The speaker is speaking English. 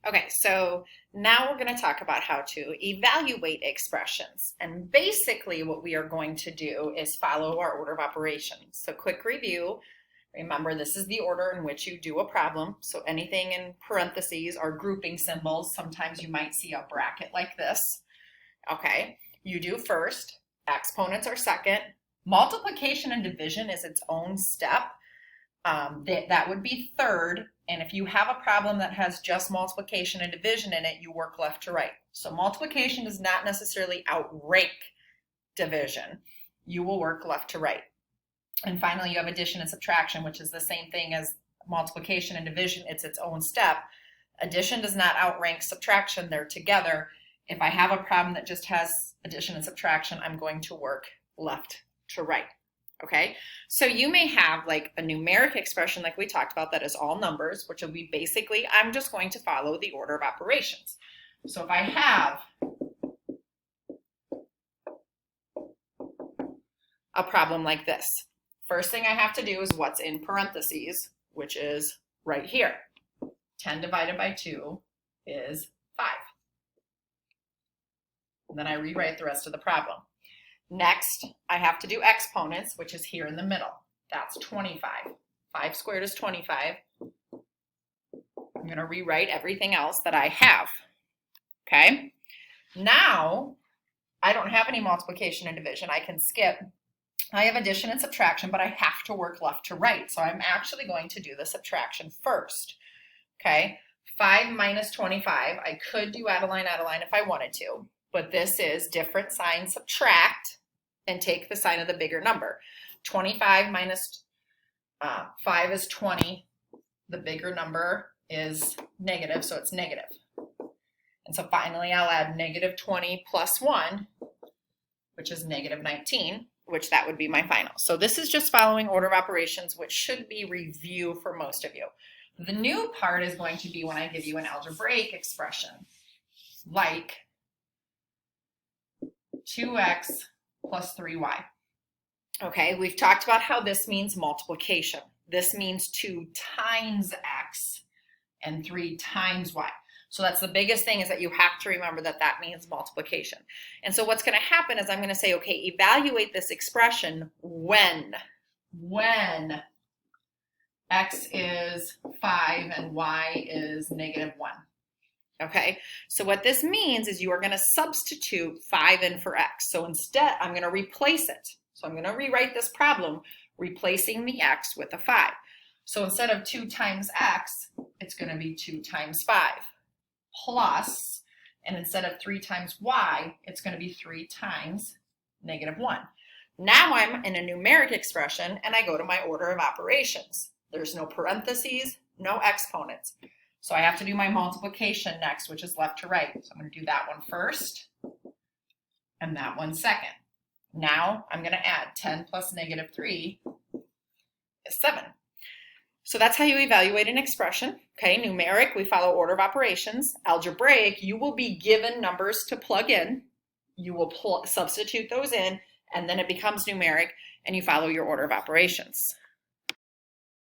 Okay, so now we're going to talk about how to evaluate expressions. And basically what we are going to do is follow our order of operations. So quick review. Remember, this is the order in which you do a problem. So anything in parentheses are grouping symbols. Sometimes you might see a bracket like this. Okay, you do first. Exponents are second. Multiplication and division is its own step. That would be third. And if you have a problem that has just multiplication and division in it, you work left to right. So multiplication does not necessarily outrank division. You will work left to right. And finally, you have addition and subtraction, which is the same thing as multiplication and division. It's its own step. Addition does not outrank subtraction. They're together. If I have a problem that just has addition and subtraction, I'm going to work left to right. Okay, so you may have like a numeric expression like we talked about that is all numbers, which will be basically, I'm just going to follow the order of operations. So if I have a problem like this, first thing I have to do is what's in parentheses, which is right here. 10 divided by 2 is 5. And then I rewrite the rest of the problem. Next, I have to do exponents, which is here in the middle. That's 25. 5 squared is 25. I'm going to rewrite everything else that I have. Okay? Now, I don't have any multiplication and division. I can skip. I have addition and subtraction, but I have to work left to right. So I'm actually going to do the subtraction first. Okay? 5 minus 25. I could do add a line if I wanted to. But this is different sign, subtract, and take the sign of the bigger number. 25 minus 5 is 20. The bigger number is negative, so it's negative. And so finally, I'll add negative 20 plus 1, which is negative 19, which that would be my final. So this is just following order of operations, which should be review for most of you. The new part is going to be when I give you an algebraic expression, like 2x plus 3y. Okay, we've talked about how this means multiplication. This means 2 times x and 3 times y. So that's the biggest thing, is that you have to remember that that means multiplication. And so what's going to happen is I'm going to say, okay, evaluate this expression when x is 5 and y is negative 1. Okay, so what this means is you are going to substitute 5 in for x. So instead, I'm going to replace it. So I'm going to rewrite this problem, replacing the x with a 5. So instead of 2 times x, it's going to be 2 times 5 plus, and instead of 3 times y, it's going to be 3 times negative 1. Now I'm in a numeric expression, and I go to my order of operations. There's no parentheses, no exponents. So I have to do my multiplication next, which is left to right. So I'm going to do that one first and that one second. Now I'm going to add 10 plus negative 3 is 7. So that's how you evaluate an expression. Okay, numeric, we follow order of operations. Algebraic, you will be given numbers to plug in. You will substitute those in, and then it becomes numeric, and you follow your order of operations.